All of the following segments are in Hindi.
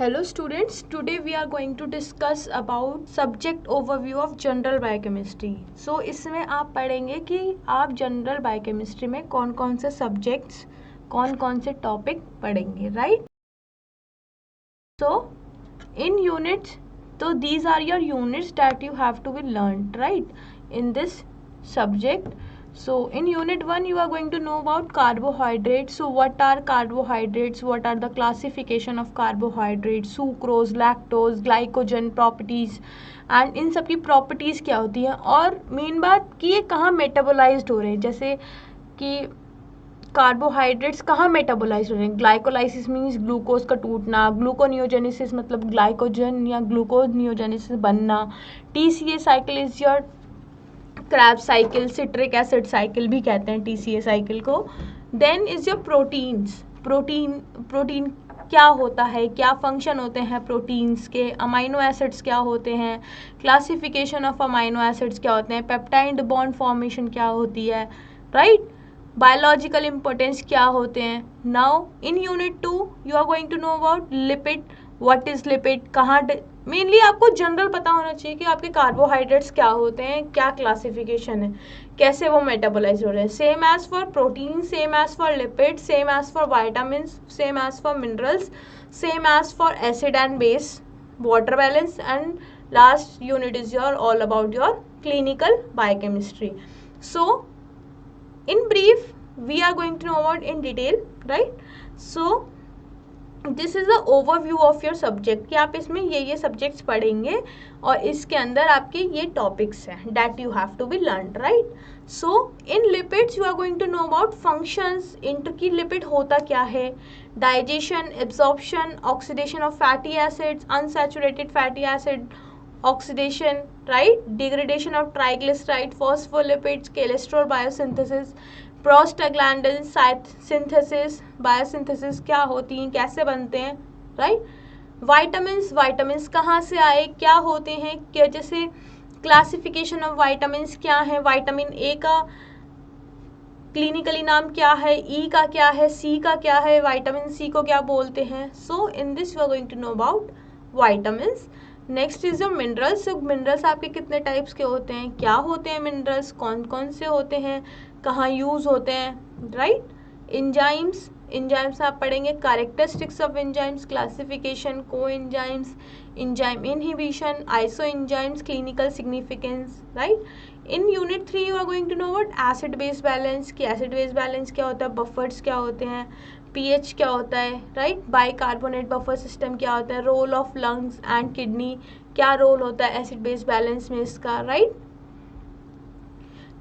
Hello students, today we are going to discuss about subject overview of general biochemistry. So इसमें आप पढ़ेंगे कि आप जनरल बायोकेमिस्ट्री में कौन कौन से सब्जेक्ट्स कौन कौन से टॉपिक पढ़ेंगे, right? So in units, so these are your units that you have to be learned, right, in this subject. So in unit 1 you are going to know about carbohydrates. So what are carbohydrates, what are the classification of carbohydrates, sucrose, lactose, glycogen properties, and इन सब की प्रॉपर्टीज क्या होती हैं, और मेन बात कि ये कहाँ मेटाबोलाइज्ड हो रहे हैं, जैसे कि कार्बोहाइड्रेट्स कहाँ मेटाबोलाइज हो रहे हैं. ग्लाइकोलाइसिस मीन्स ग्लूकोज का टूटना, ग्लूकोनियोजेनेसिस मतलब ग्लाइकोजन या ग्लूकोज नियोजेनेसिस बनना, TCA cycle is your Krebs cycle, citric acid cycle भी कहते हैं टीसीए साइकिल को. Then is your proteins. Protein क्या होता है, क्या फंक्शन होते हैं प्रोटीन्स के, अमाइनो एसिड्स क्या होते हैं, क्लासिफिकेशन ऑफ अमाइनो एसिड्स क्या होते हैं, पेप्टाइड बॉन्ड फॉर्मेशन क्या होती है, राइट, बायोलॉजिकल इंपॉर्टेंस क्या होते हैं. Now in unit 2 you are going to know about lipid. What is lipid, कहाँ, मेनली आपको जनरल पता होना चाहिए कि आपके कार्बोहाइड्रेट्स क्या होते हैं, क्या क्लासिफिकेशन है, कैसे वो मेटाबोलाइज हो रहे हैं. Same as for protein, same as for lipid, same as for vitamin, same as for minerals, same as for acid and base, water balance, and last unit is your all about your clinical biochemistry. So in brief we are going to know about in detail, right? So this is the overview of your subject कि आप इसमें ये सब्जेक्ट्स पढ़ेंगे और इसके अंदर आपके ये टॉपिक्स हैं that you have to be learned, right? So in lipids you are going to know about functions. की लिपिड होता क्या है, digestion, absorption, oxidation of fatty acids, unsaturated fatty acid oxidation, right, degradation of triglyceride, phospholipids, cholesterol biosynthesis, prostaglandin synthesis, biosynthesis क्या होती हैं, कैसे बनते हैं, राइट. वाइटामिन्स कहाँ से आए, क्या होते हैं, क्या, जैसे क्लासिफिकेशन ऑफ वाइटामिन्स क्या है, विटामिन ए का क्लिनिकली नाम क्या है, ई का क्या है, सी का क्या है, विटामिन सी को क्या बोलते हैं. So in this you are going to know about vitamins. Next is your minerals. Minerals आपके कितने टाइप्स के होते हैं, क्या होते हैं मिनरल्स, कौन कौन से होते हैं, कहाँ यूज होते हैं, राइट. इंजाइम्स आप पढ़ेंगे, characteristics of enzymes, classification, coenzymes, enzyme inhibition, isoenzymes, clinical significance, right. In unit 3 you are going to know about acid base balance कि एसिड बेस बैलेंस क्या होता है, बफर्स क्या होते हैं, पीएच क्या होता है, राइट, बाइकार्बोनेट बफर सिस्टम क्या होता है, role of lungs and kidney, क्या रोल होता है एसिड बेस बैलेंस में इसका, right.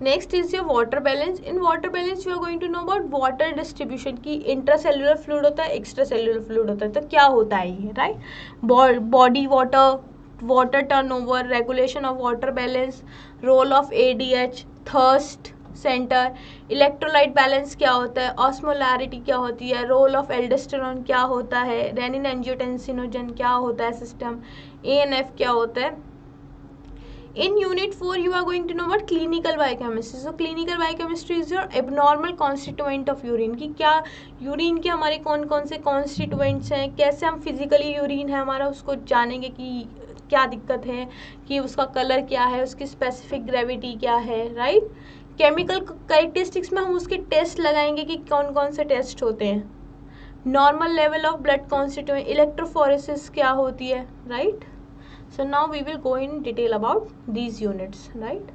Next is your water balance. In water balance you are going to know about water distribution की इंट्रासेल्युलर फ्लूइड होता है, एक्स्ट्रासेल्युलर फ्लूइड होता है, तो क्या होता है ये, right. Body water turnover, regulation of water balance, role of ADH, thirst centre, electrolyte balance क्या होता है, ऑस्मोलैरिटी क्या होती है, रोल ऑफ एल्डोस्टेरोन क्या होता है, रेनिन एंजियोटेंसिनोजन क्या होता है सिस्टम, एएनएफ क्या होता है. In unit 4 you are going to know about clinical biochemistry. So clinical biochemistry is your abnormal constituent of urine कि क्या यूरिन के हमारे कौन कौन से कॉन्स्टिट्यूएंट्स हैं, कैसे हम फिजिकली यूरिन है हमारा उसको जानेंगे कि क्या दिक्कत है, कि उसका कलर क्या है, उसकी स्पेसिफिक ग्रेविटी क्या है, राइट. केमिकल कैरेक्टरिस्टिक्स में हम उसके टेस्ट लगाएंगे कि कौन कौन से टेस्ट होते हैं. Normal level of blood constituent, electrophoresis क्या होती है, right. So now we will go in detail about these units, right.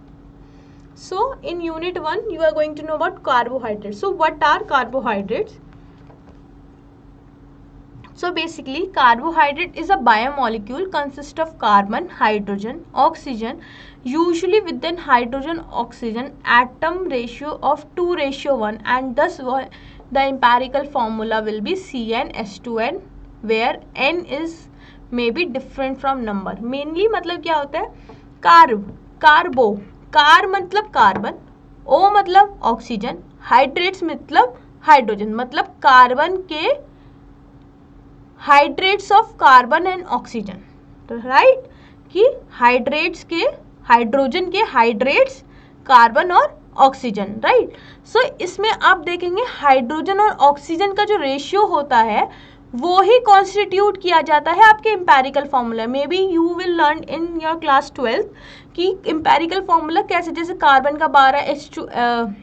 So in unit 1 you are going to know about carbohydrates. So what are carbohydrates? So basically carbohydrate is a biomolecule consist of carbon, hydrogen, oxygen, usually within hydrogen oxygen atom ratio of 2:1, and thus the empirical formula will be CnH2n where n is may be different from number. Mainly मतलब क्या होता है, कार्बो, कार मतलब कार्बन, ओ मतलब ऑक्सीजन, हाइड्रेट्स मतलब हाइड्रोजन, मतलब कार्बन के hydrates of carbon and oxygen, right, कि हाइड्रेट्स के हाइड्रोजन के हाइड्रेट्स कार्बन और ऑक्सीजन, राइट. सो इसमें आप देखेंगे हाइड्रोजन और ऑक्सीजन का जो रेशियो होता है वो ही कॉन्स्टिट्यूट किया जाता है आपके empirical formula. May be you will learn in your class 12 कि एम्पेरिकल फॉर्मूला कैसे, जैसे कार्बन का 12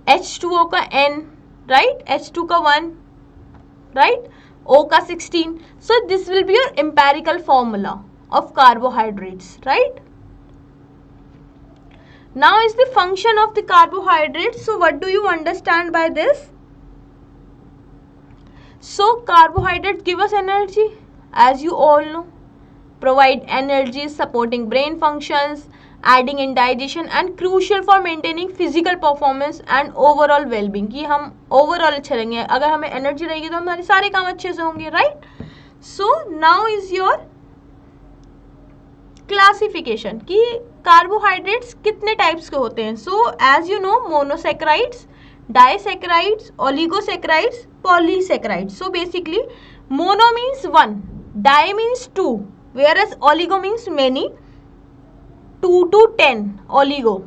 H2O का N, राइट, H2 का 1, राइट, O का 16. So this will be your empirical formula of carbohydrates, right? Now is the function of the carbohydrates. So what do you understand by this? So carbohydrates give us energy, as you all know, provide energy, supporting brain functions, aiding in digestion and crucial for maintaining physical performance and overall well-being. कि हम overall अच्छे रहेंगे, अगर हमें energy रहेगी तो हमारे सारे काम अच्छे से होंगे, right? So now is your classification कि कार्बोहाइड्रेट्स कितने टाइप्स के होते हैं. So as you know, monosaccharides, disaccharides, oligosaccharides, polysaccharides. So basically mono means one, di means two, whereas oligo means many, 2 to 10 oligo,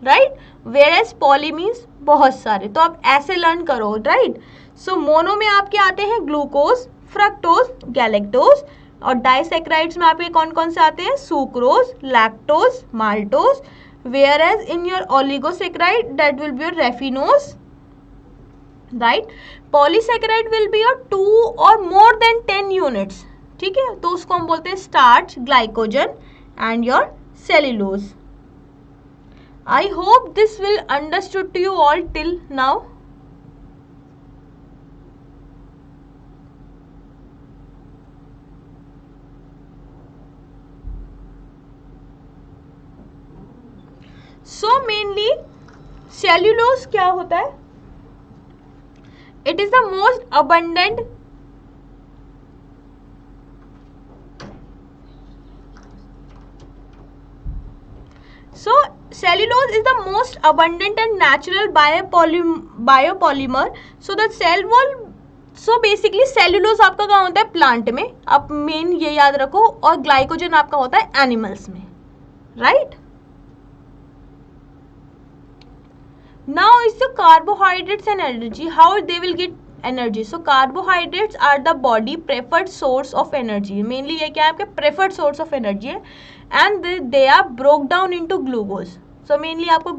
right? whereas poly means बहुत सारे. तो आप ऐसे लर्न करो, राइट? सो मोनो में आपके आते हैं ग्लूकोज, फ्रक्टोज, गैलेक्टोज, और डाइसेक्राइड्स में आपके कौन कौन से आते हैं? Sucrose, lactose, maltose. whereas in your oligosaccharide that will be your raffinose, right? polysaccharide will be your 2 or more than 10 units. ठीक है, तो उसको हम बोलते हैं starch, glycogen and your cellulose. I hope this will understood to you all till now. So mainly cellulose क्या होता है? It is the most abundant cellulose is the most abundant and natural biopolymer. So the cell wall, so basically cellulose आपका कहाँ होता है? प्लांट में. आप मेन ये याद रखो. और ग्लाइकोजन आपका होता है एनिमल्स में, right? Now is the carbohydrates and energy. How they will get energy? So carbohydrates are the body preferred source of energy. Mainly ये क्या है? आपके preferred source of energy है. And they are broke down into glucose. So mainly आपको,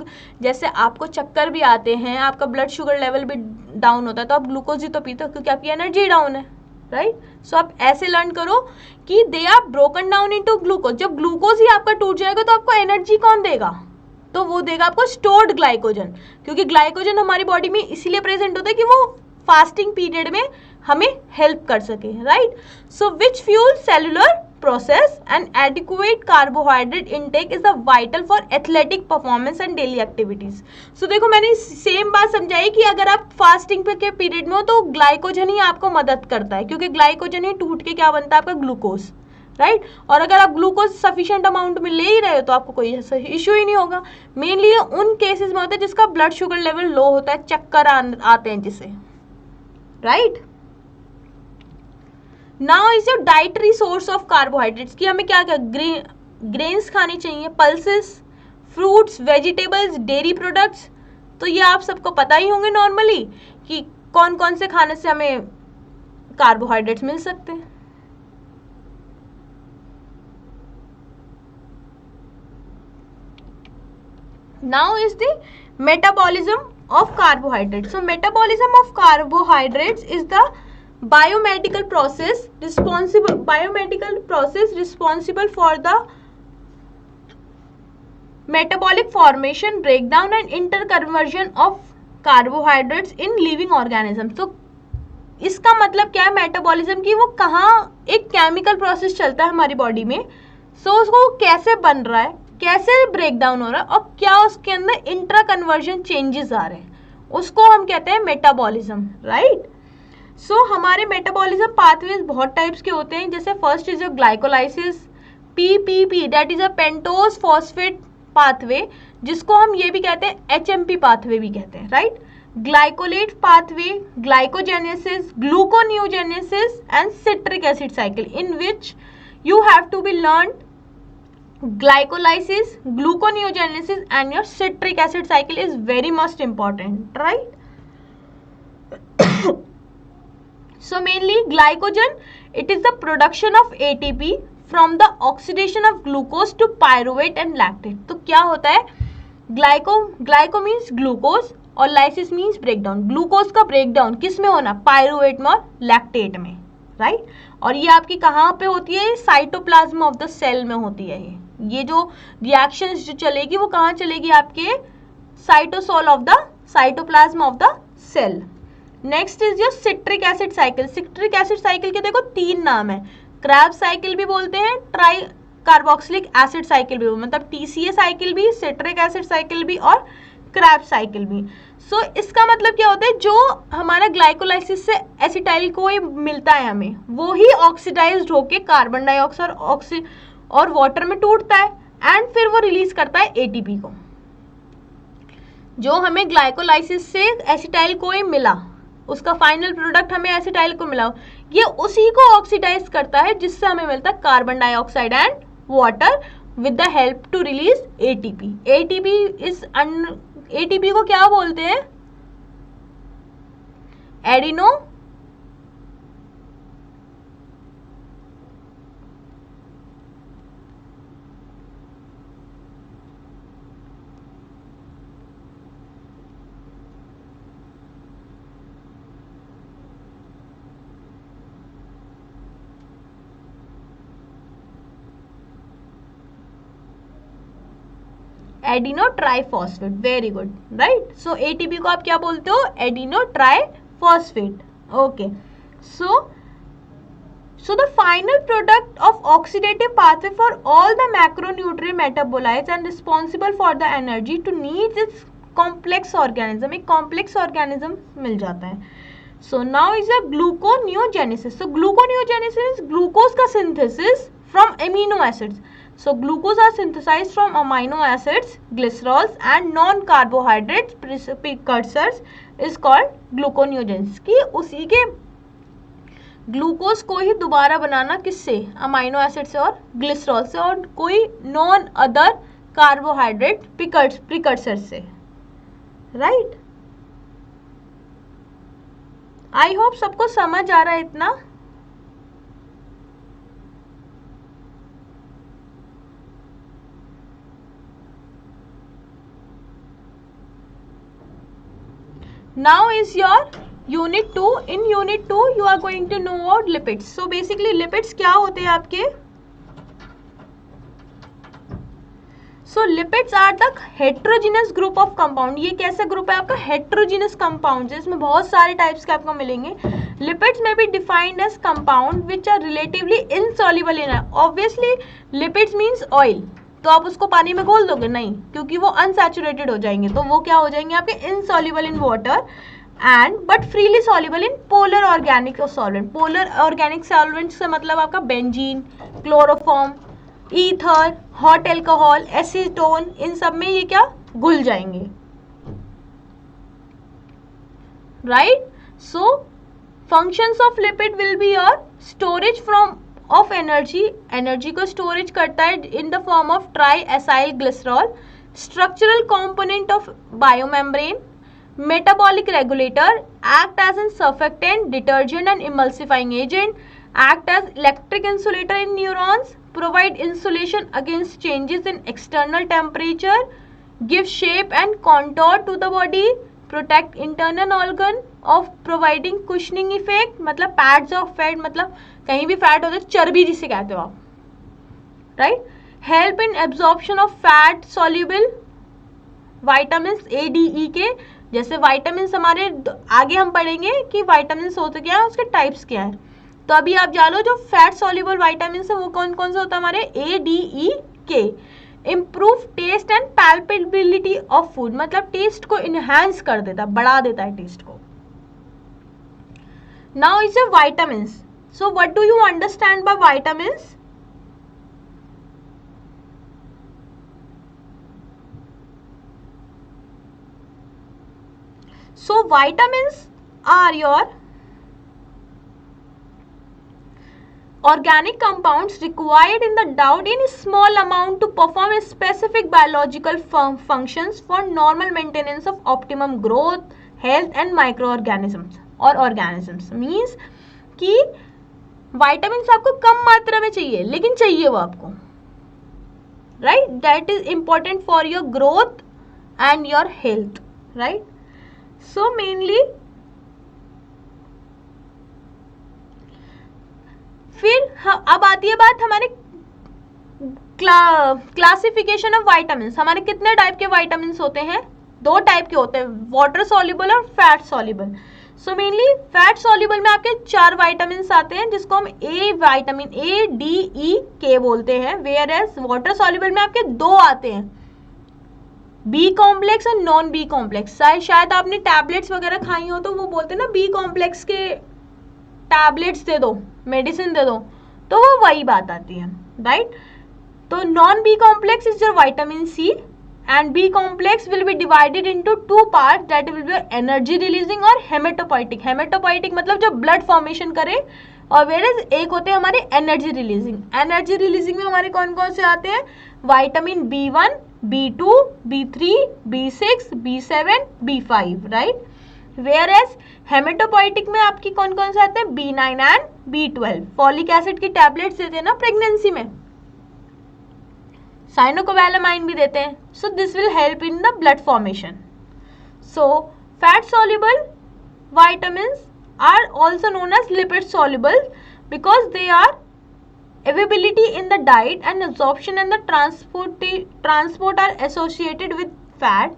जैसे आपको चक्कर भी आते हैं, आपका ब्लड शुगर लेवल भी डाउन होता है, तो आप ग्लूकोज ही तो पीते हो क्योंकि आपकी एनर्जी डाउन है, राइट? सो आप ऐसे लर्न करो कि they are broken down into glucose. जब ग्लूकोज ही आपका टूट जाएगा तो आपको एनर्जी कौन देगा? तो वो देगा आपको स्टोर्ड ग्लाइकोजन. क्योंकि ग्लाइकोजन हमारी बॉडी में इसीलिए प्रेजेंट होता है कि वो फास्टिंग पीरियड में हमें हेल्प कर सके, right? So which fuel cellular process and adequate carbohydrate intake is the vital for athletic performance and daily activities. So देखो, मैंने सेम बात समझाई कि अगर आप फास्टिंग के पीरियड में हो तो ग्लाइकोजन ही आपको मदद करता है, क्योंकि ग्लाइकोजन ही टूट के क्या बनता है? आपका ग्लूकोज, राइट? और अगर आप ग्लूकोज सफिशिएंट अमाउंट में ले ही रहे हो तो आपको कोई ऐसा इश्यू ही नहीं होगा. मेनली उन केसेस में होता है जिसका ब्लड शुगर लेवल लो होता है, चक्कर आते हैं जिसे, right? Now is your dietary source of carbohydrates कि हमें क्या क्या ग्रेन्स खाने चाहिए, pulses, fruits, vegetables, dairy products. तो ये आप सबको पता ही होंगे नॉर्मली कि कौन कौन से खाने से हमें कार्बोहाइड्रेट्स मिल सकते हैं. Now is the metabolism of carbohydrates. So metabolism of carbohydrates is the biomedical process responsible for the metabolic formation, breakdown and interconversion of carbohydrates in living organisms. तो इसका मतलब क्या है मेटाबॉलिज्म की? वो कहाँ एक केमिकल प्रोसेस चलता है हमारी बॉडी में. सो उसको कैसे बन रहा है, कैसे ब्रेक डाउन हो रहा है, और क्या उसके अंदर इंट्रा कन्वर्जन चेंजेस आ रहे हैं, उसको हम कहते हैं मेटाबॉलिज्म, राइट? सो हमारे मेटाबॉलिज्म पाथवेज बहुत टाइप्स के होते हैं. जैसे first is your glycolysis, PPP, that is a pentose phosphate pathway, जिसको हम ये भी कहते हैं एचएमपी पाथवे भी कहते हैं, right? Glycolate pathway, glycogenesis, gluconeogenesis and citric acid cycle, in which you have to be learned glycolysis, gluconeogenesis and your citric acid cycle is very much important, right? So mainly glycogen, it is the production of ATP from the oxidation of glucose to pyruvate and lactate. तो क्या होता है, ग्लाइको मीन्स ग्लूकोज और लाइसिस मीन्स ब्रेकडाउन. ग्लूकोज का ब्रेकडाउन किस में होना, पायरुवेट में और लैक्टेट में, राइट. और ये आपकी कहाँ पे होती है, साइटोप्लाज्म ऑफ द सेल में होती है. ये जो रिएक्शंस जो चलेगी वो कहाँ चलेगी, आपके cytosol of the cytoplasm of the cell. Next is your citric acid cycle. Citric acid cycle के देखो 3 नाम है. क्रैब्स साइकिल भी बोलते हैं, ट्राई कार्बोक्सिलिक एसिड साइकिल भी, मतलब TCA साइकिल भी, सिट्रिक एसिड साइकिल भी और क्रैब्स साइकिल भी. सो इसका मतलब क्या होता है, जो हमारा ग्लाइकोलाइसिस से एसिटाइल को मिलता है हमें, वो ही ऑक्सीडाइज्ड होके कार्बन डाइऑक्साइड और वाटर में टूटता है एंड फिर वो रिलीज करता है ATP को. जो हमें ग्लाइकोलाइसिस से एसिटाइल को मिला, उसका फाइनल प्रोडक्ट हमें एसिटाइल को मिला, ये उसी को ऑक्सीडाइज करता है जिससे हमें मिलता है carbon dioxide and water with the help to release ATP. ATP को क्या बोलते हैं, adeno adeno triphosphate. Very good, right. So ATP को आप क्या बोलते हो, adeno triphosphate. Okay. So the final product of oxidative pathway for all the macronutrient metabolites and responsible for the energy to needs its complex organism. एक complex organism मिल जाता है. So now is a gluconeogenesis. So gluconeogenesis means glucose का synthesis from amino acids. So glucose are synthesized from amino acids, glycerols and non-carbohydrates precursors is called gluconeogenesis. कि उसी के ग्लूकोज को ही दोबारा बनाना किससे, अमाइनो एसिड से और ग्लिसरॉल से और कोई नॉन अदर कार्बोहाइड्रेट प्रिकर्सर से, राइट. आई होप सबको समझ आ रहा है इतना. Now is your Unit 2. In Unit 2 you are going to know about lipids. So basically lipids क्या होते हैं आपके, so lipids are the heterogeneous group of compound. ये कैसा ग्रुप है आपका, heterogeneous compounds, इसमें बहुत सारे टाइप्स के आपको मिलेंगे. Lipids may be defined as compound which are relatively insoluble in air. Obviously lipids means oil, तो आप उसको पानी में घोल दोगे नहीं, क्योंकि वो अनसैचुरेटेड हो जाएंगे, तो वो क्या हो जाएंगे आपके insoluble in water and but freely soluble in polar organic solvent. Polar organic solvent से मतलब आपका benzene, chloroform, ether, hot alcohol, acetone, इन सब में ये क्या घुल जाएंगे, right. So functions of lipid will be your storage from of energy को स्टोरेज करता है in the form of tri acyl glycerol, structural component of biomembrane, metabolic regulator, act as an surfactant, detergent and emulsifying agent, act as electric insulator in neurons, provide insulation against changes in external temperature, give shape and contour to the body, protect internal organ of providing cushioning effect. मतलब pads of fat, मतलब कहीं भी फैट होता है, चर्बी जिसे कहते हो आप, right. Help in absorption of fat soluble vitamin A, D, E के, जैसे विटामिन हमारे आगे हम पढ़ेंगे कि विटामिन होते क्या है, उसके टाइप्स क्या है. तो अभी आप जानो जो फैट सॉल्युबल विटामिन है वो कौन कौन से होता है हमारे, A, D, E, K. Improve taste and palpability of food, मतलब टेस्ट को इनहेंस कर देता है, बढ़ा देता है टेस्ट को. Now is a vitamin. So what do you understand by vitamins. So vitamins are your organic compounds required in the diet in a small amount to perform a specific biological functions for normal maintenance of optimum growth, health and micro organisms और ऑर्गेनिजम्स। मीन्स कि वाइटामिन आपको कम मात्रा में चाहिए, लेकिन चाहिए वो आपको, right. That is important for your growth and your health, right. So mainly फिर अब आती है बात हमारे क्लासिफिकेशन ऑफ वाइटामिन। हमारे कितने टाइप के वाइटामिन होते हैं? 2 टाइप के होते हैं, वाटर सॉल्युबल और fat soluble. So mainly fat soluble में आपके 4 वाइटामिन आते हैं, जिसको हम विटामिन ए, डी, ई, के बोलते हैं। वेयर एज वाटर सॉल्युबल में आपके 2 आते हैं, बी कॉम्प्लेक्स और नॉन बी कॉम्प्लेक्स। शायद आपने टैबलेट्स वगैरह खाई हो तो वो बोलते हैं ना बी कॉम्प्लेक्स के टैबलेट्स दे दो, मेडिसिन दे दो, तो वो वही बात आती है, राइट। तो non B complex is your vitamin C and B complex will be divided into 2 part, that will be energy releasing और हेमेटोपोइटिक। हेमेटोपोइटिक मतलब जो ब्लड फॉर्मेशन करे, और वेयर एक होते हैं हमारे एनर्जी रिलीजिंग। एनर्जी रिलीजिंग में हमारे कौन कौन से आते हैं? Vitamin B1, B2, B3, B6, B7, B5, right. Whereas haematopoietic में आपकी कौन कौन से आते हैं? B9 and B12। Folic acid की टैबलेट्स देते हैं ना प्रेगनेंसी में, साइनोकोवैलामाइन भी देते हैं। So this will help in the blood formation. So fat soluble vitamins are also known as lipid soluble because they are availability in the diet and absorption and the transport are associated with fat.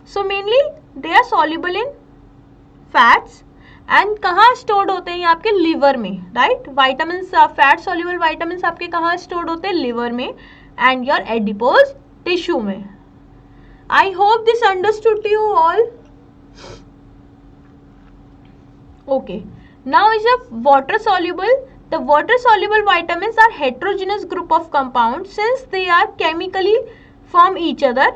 So mainly they are soluble in fats and कहाँ stored होते हैं? ये आपके liver में, right? Vitamins, fat soluble vitamins आपके कहाँ stored होते हैं? Liver में and your adipose tissue में. I hope this understood you all. Okay, now is a water soluble. The water soluble vitamins are heterogeneous group of compounds since they are chemically from each other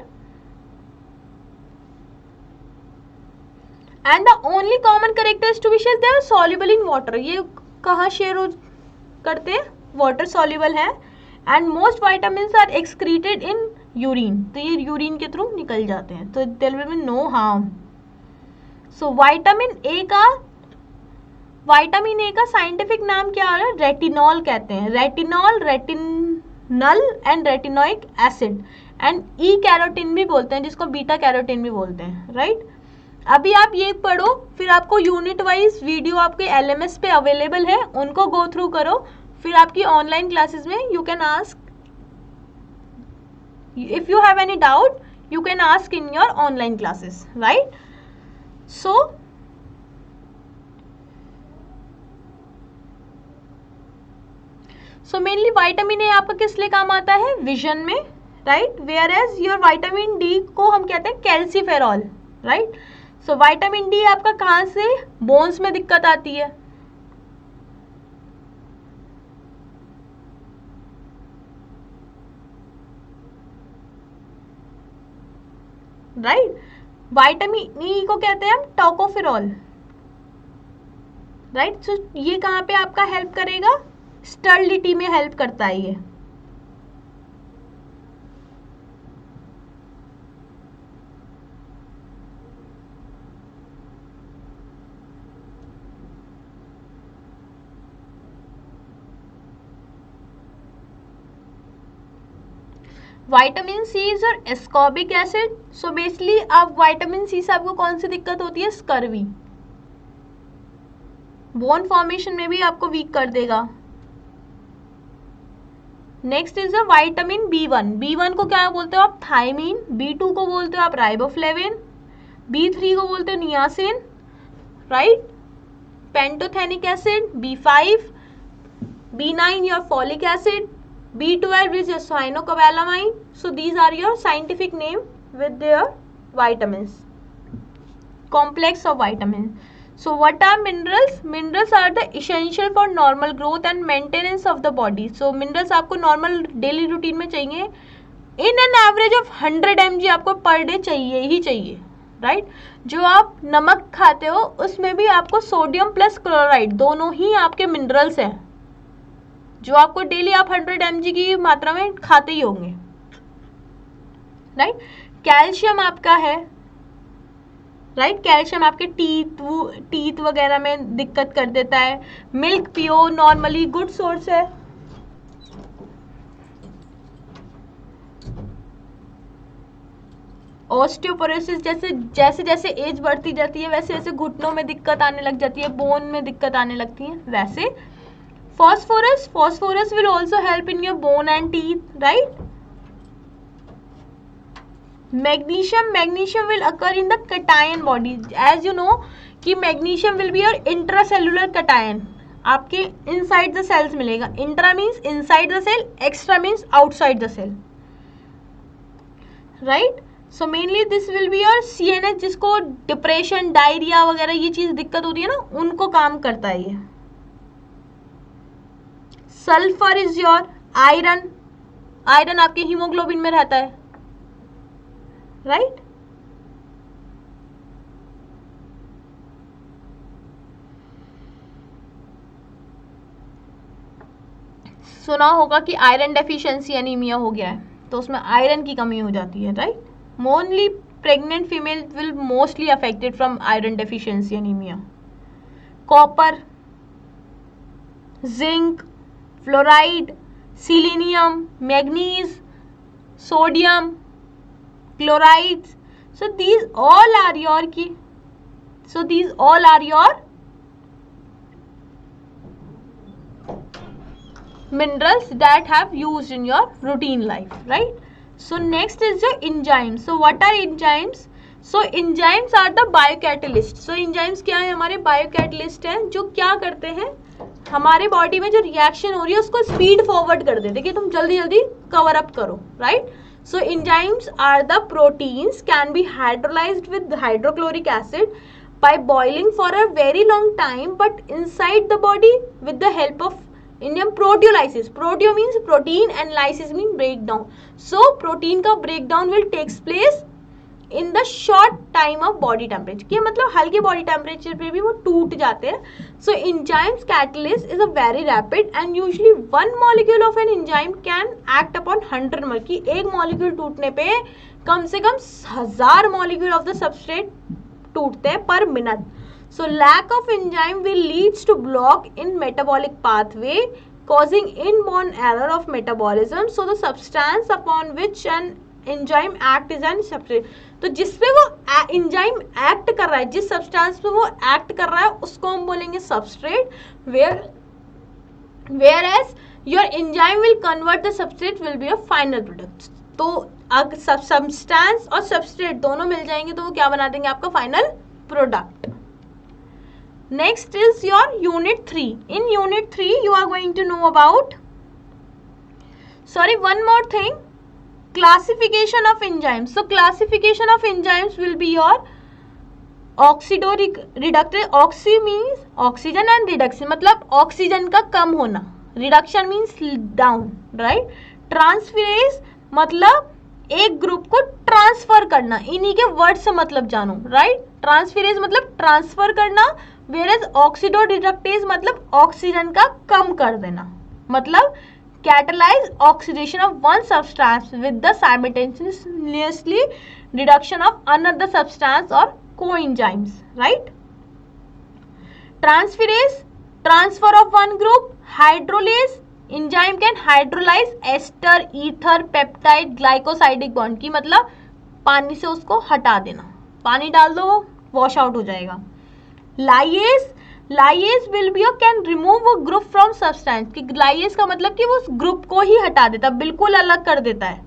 and the only common characteristic is they are soluble in water. ये कहाँ share करते हैं? Water soluble है and most vitamins are excreted in urine. तो ये urine के थ्रू निकल जाते हैं, तो there will be no harm. So vitamin A का साइंटिफिक नाम क्या है? रेटिनॉल कहते हैं। Retinol, retinal and retinoic acid and E carotene भी बोलते हैं, जिसको बीटा कैरोटीन भी बोलते हैं, राइट। अभी आप ये पढ़ो, फिर आपको यूनिट वाइज वीडियो आपके LMS पे अवेलेबल है, उनको गो थ्रू करो। फिर आपकी ऑनलाइन क्लासेस में you can ask, if you have any doubt you can ask in your online classes, right. So mainly vitamin A आपका किस लिए काम आता है? विजन में, right. Whereas your vitamin D को हम कहते हैं calciferol, right. So vitamin D आपका कहाँ से? बोन्स में दिक्कत आती है, राइट। विटामिन ई को कहते हैं हम टोकोफेरॉल, राइट। सो ये कहाँ पे आपका हेल्प करेगा? स्टर्लिटी में हेल्प करता है ये। विटामिन सी इज और एस्कॉर्बिक एसिड। सो बेसिकली आप विटामिन सी से आपको कौन सी दिक्कत होती है? स्कर्वी, बोन फॉर्मेशन में भी आपको वीक कर देगा। Next is the vitamin B1। B1 को क्या बोलते हो आप? थायमीन। B2 को बोलते हो आप राइबोफ्लेविन। B3 को बोलते हो niacin, right, pantothenic acid. B5, B9 your folic acid. B12 is your cyanocobalamin. So these are your scientific name with their vitamins, complex of vitamins. So what are minerals? Minerals are the essential for normal growth and maintenance of the body. So minerals आपको normal daily routine में चाहिए, in an average of 100 mg आपको per day चाहिए ही चाहिए, right? जो आप नमक खाते हो उसमें भी आपको सोडियम प्लस क्लोराइड दोनों ही आपके मिनरल्स हैं, जो आपको डेली आप 100 mg की मात्रा में खाते ही होंगे, राइट। कैल्शियम आपका है राइट। कैल्शियम आपके टीथ वगैरह में दिक्कत कर देता है। मिल्क पियो, नॉर्मली गुड सोर्स है। ऑस्टियोपोरोसिस, जैसे जैसे एज बढ़ती जाती है वैसे वैसे घुटनों में दिक्कत आने लग जाती है, बोन में दिक्कत आने लगती है। वैसे phosphorus will also help in your bone and teeth, right? Magnesium will occur in the cation body, as you know कि magnesium will be your intracellular cation, आपके inside the cells मिलेगा। intra means inside the cell, extra means outside the cell, right? So mainly this will be your CNS, जिसको डिप्रेशन, डायरिया वगैरह ये चीज दिक्कत होती है ना, उनको काम करता है ये। Sulphur is your iron, iron आपके हीमोग्लोबिन में रहता है, राइट। सुना होगा कि आयरन डेफिशिएंसी एनीमिया हो गया है, तो उसमें आयरन की कमी हो जाती है, right. Mostly pregnant female will mostly affected from iron deficiency anaemia. Copper, zinc, fluoride, selenium, manganese, sodium, chlorides, so these all are your minerals that have used in your routine life, right? So next is your enzymes. So what are enzymes? So enzymes are the biocatalyst. So enzymes क्या है? हमारे biocatalyst हैं जो क्या करते हैं, हमारे बॉडी में जो रिएक्शन हो रही है उसको स्पीड फॉरवर्ड कर देते कि तुम जल्दी जल्दी कवर अप करो, right. So enzymes are the proteins can be hydrolysed with hydrochloric acid by boiling for a very long time, but inside the body with the help of Indian proteolysis. Proteo means protein and lysis means breakdown. So protein का breakdown will takes place in the short time of body temperature. कि मतलब हल्के body temperature पे भी वो टूट जाते हैं. So enzymes catalyst is a very rapid and usually one molecule of an enzyme can act upon 100 मोल की एक molecule टूटने पे कम से कम 1000 molecule of the substrate टूटते हैं पर minute. So lack of enzyme will leads to block in metabolic pathway causing inborn error of metabolism. So the substance upon which an enzyme act is an substrate. तो जिसपे वो enzyme act कर रहा है, जिस substance पे वो act कर रहा है उसको हम बोलेंगे substrate. Whereas your enzyme will convert the substrate will be a final product. तो अगर substance और substrate दोनों मिल जाएंगे तो वो क्या बना देंगे आपका final product. Next is your unit 3. In unit 3 you are going to know about, one more thing, classification of enzymes. So classification of enzymes will be your oxidoreductase. Oxy means oxygen and reduction मतलब oxygen का कम होना, reduction means down, right. Transferase मतलब एक ग्रुप को ट्रांसफर करना, इन्हीं के वर्ड से मतलब जानो, राइट. ट्रांसफरेज मतलब ट्रांसफर करना, वेयरएज ऑक्सीडोरिडक्टेज मतलब ऑक्सीजन का कम कर देना, मतलब catalyse oxidation of one substance with the simultaneously reduction of another substance और coenzymes, right. Transferase transfer of one group. Hydrolase enzyme can hydrolyse ester, ether, peptide, glycosidic bond की मतलब पानी से उसको हटा देना, पानी डाल दो वो वॉश आउट हो जाएगा. Lyase will be can remove a group from substance, कि लाइएज का मतलब कि वो उस ग्रुप को ही हटा देता, बिल्कुल अलग कर देता है.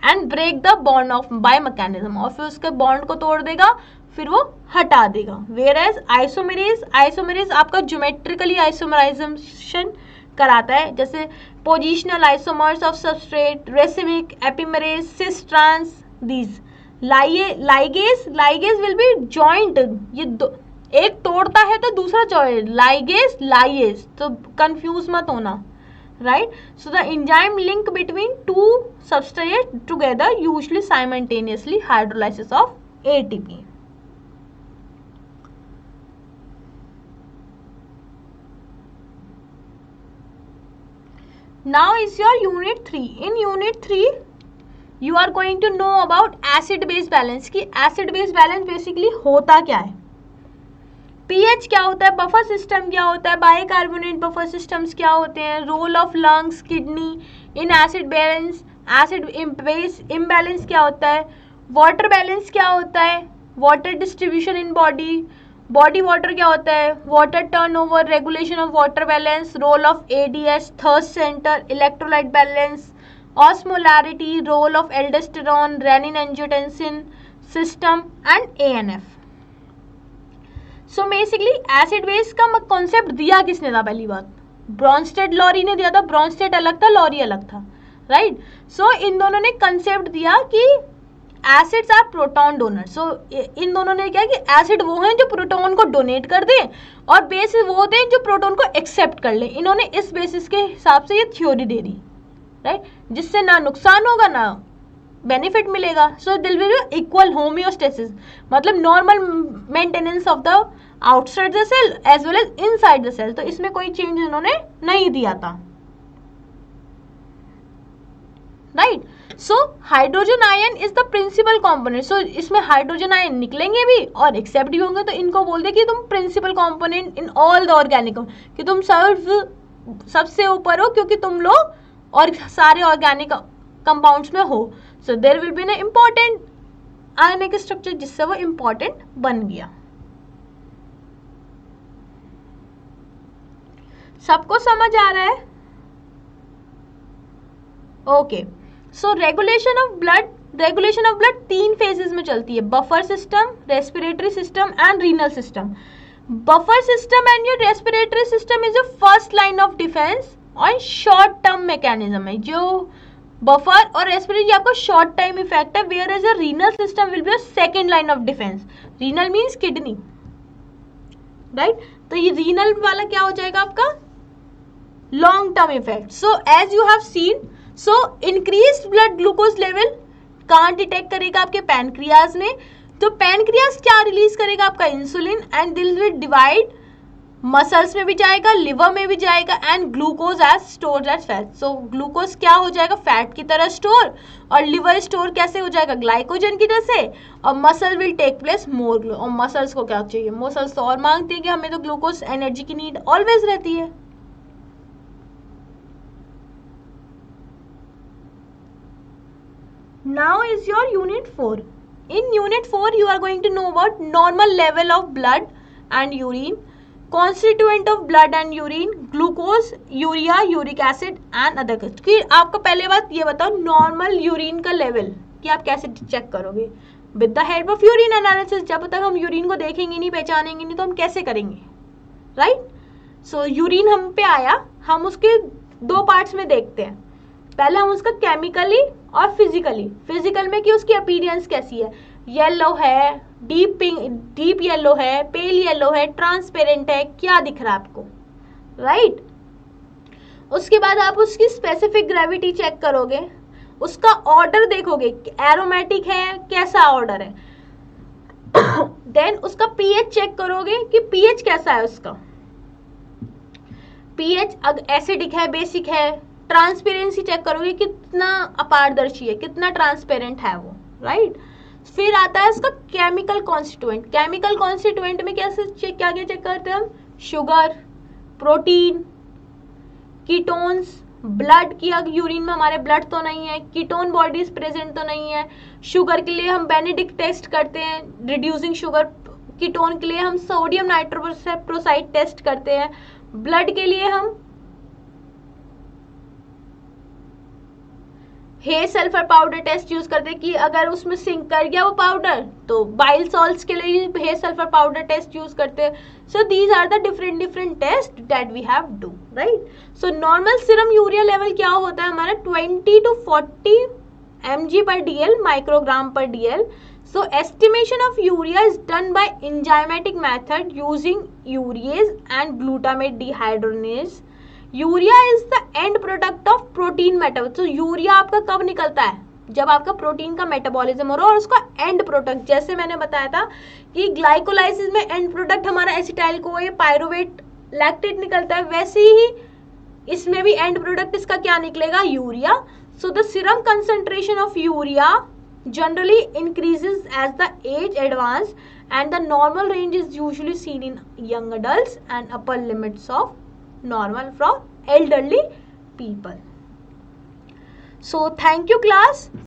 And break the bond of by mechanism, और फिर उसके बॉन्ड को तोड़ देगा, फिर वो हटा देगा. वेयरएज आइसोमेरेज आपका ज्योमेट्रिकली आइसोमराइजेशन कराता है, जैसे positional isomers of substrate, racemic, epimerase, cis trans, these. Ligase will be joint, ये एक तोड़ता है तो दूसरा जॉइंट, लाइगेज, तो कंफ्यूज मत होना, right. So the enzyme link between two substrate together usually simultaneously hydrolysis of ATP. Now is your unit 3. In unit 3 you are going to know about acid base balance कि एसिड बेस बैलेंस बेसिकली होता क्या है, पीएच क्या होता है, बफर सिस्टम क्या होता है, बाइकार्बोनेट बफर सिस्टम्स क्या होते हैं, role of lungs kidney in acid balance, acid base imbalance क्या होता है, वाटर बैलेंस क्या होता है, water distribution in body, body water क्या होता है, water turnover, regulation of water balance, role of ADS, thirst centre, electrolyte balance, osmolarity, role of aldosterone, renin angiotensin system and ANF. So basically acid base का कॉन्सेप्ट दिया किसने था, पहली बात ब्रॉन्स्टेड लॉरी ने दिया था, ब्रॉन्स्टेड अलग था, लॉरी अलग था, राइट। सो इन दोनों ने कंसेप्ट दिया कि एसिड्स आर प्रोटॉन डोनर। सो इन दोनों ने क्या कि एसिड वो हैं जो प्रोटॉन को डोनेट कर दें और बेस वो होते हैं जो प्रोटॉन को एक्सेप्ट कर लें। इन्होंने इस बेसिस के हिसाब से ये थ्योरी दे दी, राइट, जिससे ना नुकसान होगा ना बेनिफिट मिलेगा। So deal will be equal homeostasis, मतलब normal maintenance of the outside the cell as well as inside the cell. तो इसमें कोई चेंज इन्होंने नहीं दिया था, right. So hydrogen ion is the principal component. So इसमें हाइड्रोजन आयन निकलेंगे भी और एक्सेप्ट भी होंगे, तो इनको बोल दे कि तुम principal component in all the organic, कि तुम सबसे ऊपर हो क्योंकि तुम लोग और सारे ऑर्गेनिक कंपाउंड्स में हो। So there will be an important ionic structure जिससे वो इम्पोर्टेंट बन गया। सबको समझ आ रहा है? Okay. So regulation of blood 3 phases में चलती है, buffer system, respiratory system and renal system. Buffer system and your respiratory system is a first line of defence और शॉर्ट टर्म मैकेनिज्म है। जो बफर और रेस्पिरेटरी आपका शॉर्ट टाइम इफेक्ट है, whereas a renal system will be a second line of defence. Renal means kidney, right. तो ये रीनल वाला क्या हो जाएगा आपका long term effect. So as you have seen, so increased blood glucose level कहाँ डिटेक्ट करेगा आपके पैनक्रियाज में, तो पैनक्रियाज क्या रिलीज करेगा आपका इंसुलिन एंड दिल विल डिवाइड, मसल्स में भी जाएगा, लिवर में भी जाएगा and glucose as stored as fat. So glucose क्या हो जाएगा फैट की तरह स्टोर, और लिवर स्टोर कैसे हो जाएगा ग्लाइकोजन की तरह से, और muscle will take place more glue. और मसल्स को क्या चाहिए, मसल्स तो और मांगते हैं कि हमें तो ग्लूकोज एनर्जी की नीड ऑलवेज रहती है। Now is your unit 4. In unit 4 you are going to know about normal level of blood and urine, constituent of blood and urine, glucose, urea, uric acid and other। कि आपको पहले बात ये बताओ नॉर्मल यूरिन का लेवल कि आप कैसे चेक करोगे with the help of urine analysis. जब तक हम यूरिन को देखेंगे नहीं, पहचानेंगे नहीं, तो हम कैसे करेंगे, राइट। सो यूरिन हम पे आया, हम उसके 2 पार्ट्स में देखते हैं। पहले हम उसका केमिकली और फिजिकली। फिजिकल में कि उसकी अपीयरेंस कैसी है, येलो है, डीप पिंक, डीप येलो है, पेल येलो है, ट्रांसपेरेंट है, क्या दिख रहा है आपको, राइट। उसके बाद आप उसकी स्पेसिफिक ग्रेविटी चेक करोगे, उसका ऑर्डर देखोगे, एरोमेटिक है, कैसा ऑर्डर है। देन उसका पीएच चेक करोगे कि पीएच कैसा है उसका, पीएच एसिडिक है, बेसिक है। ट्रांसपेरेंसी चेक करोगे कितना अपारदर्शी है, कितना ट्रांसपेरेंट है वो, राइट। फिर आता है इसका केमिकल कॉन्स्टिट्यूएंट। केमिकल कॉन्स्टिट्यूएंट में क्या क्या चेक करते हैं हम, शुगर, प्रोटीन, कीटोन्स, ब्लड की अगर यूरिन में हमारे ब्लड तो नहीं है, कीटोन बॉडीज प्रेजेंट तो नहीं है। शुगर के लिए हम बेनेडिक्ट टेस्ट करते हैं, रिड्यूसिंग शुगर। कीटोन के लिए हम सोडियम नाइट्रोसाइड टेस्ट करते हैं। ब्लड के लिए हम हे सल्फर पाउडर टेस्ट यूज करते हैं कि अगर उसमें सिंक कर गया वो पाउडर, तो बाइल सॉल्ट्स के लिए Hay sulphur powder test use करते हैं। So these are the different test that we have do, right. So normal serum urea level क्या होता है हमारा 20 to 40 mg/dl, microgram per dl। So estimation of urea is done by enzymatic method using urease and glutamate dehydrogenase। Urea is the end product of protein metabolism. तो यूरिया आपका कब निकलता है, जब आपका प्रोटीन का मेटाबॉलिज्म हो रहा है और उसका एंड प्रोडक्ट, जैसे मैंने बताया था कि ग्लाइकोलाइसिस में एंड प्रोडक्ट हमारा एसिटाइल को पायरुवेट लैक्टेट निकलता है, वैसे ही इसमें भी एंड प्रोडक्ट इसका क्या निकलेगा urea. So the serum concentration of urea generally increases as the age advance, and the normal range is usually seen in young adults and upper limits of normal for elderly people. So thank you class.